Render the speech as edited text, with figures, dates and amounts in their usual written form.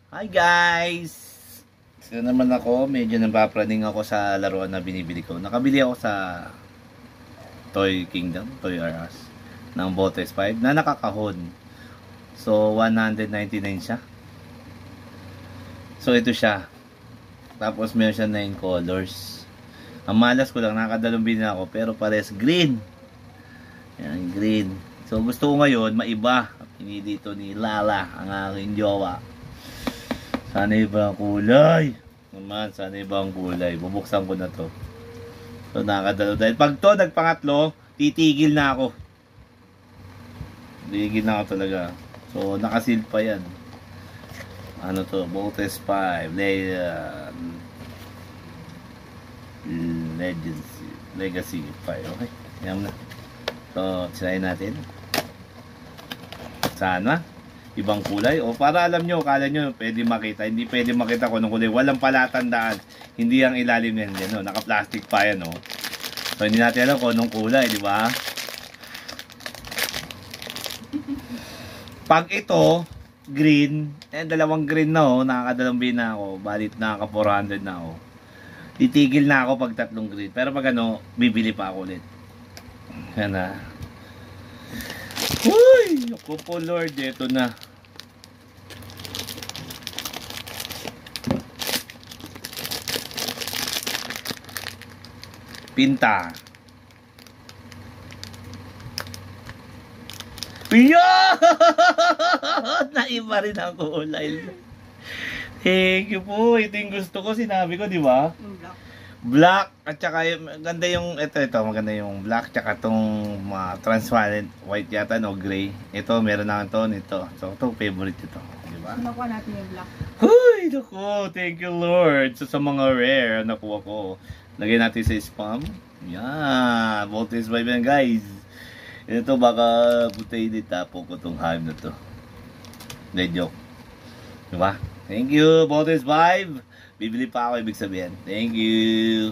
Hi guys! Sino naman ako, medyo napapraning ako sa laruan na binibili ko. Nakabili ako sa Toy Kingdom, Toy R Us ng Botes 5 na nakakahon. So 199 siya. So ito siya. Tapos meron siya 9 colors. Ang malas ko lang, nakakadalong bin na ako, pero pares green. Yan, green. So gusto ko ngayon maiba. Pinili dito ni Lala, ang aking jowa. Sana ibang kulay. Naman, sana ibang kulay. Bubuksan ko na to. So nakakadalo. Dahil pag to nagpangatlo, titigil na ako. Titigil na ako talaga. So nakasil pa yan. Ano to? Botes 5. Legacy 5. Okay. Yan na. So, sirayin natin. Sana ibang kulay, o para alam nyo, kala nyo pwede makita, hindi pwede makita kung anong kulay, walang palatandaan, hindi ang ilalim yan, no? Naka-plastic pa yan, no? So hindi natin alam kung anong kulay, di ba? Pag ito green, dalawang green na, oh, nakakadalawang bin na ako, balit nakaka 400 na ako, titigil na ako pag tatlong green, pero pag ano, bibili pa ako ulit. Yan na. Uy! Ako po Lord, ito na. Pinta. Yeah! Naiba rin ang kulay. Thank you po. Ito yung gusto ko, sinabi ko, di ba? Black at saka maganda yung ito maganda yung black tsaka tong transparent white yata no gray. Ito meron na ito nito. So ito favorite ito, di ba? Nakuha natin yung black. Huy, naku, thank you Lord. So sa mga rare nakuha ko. Lagay natin sa spam. Yan, Botes 5 yan guys. Ito baka putay dito po ko tong hype na to. Hindi joke. Di ba? Thank you, Botes 5. Bibili pa ako, ibig sabihin. Thank you.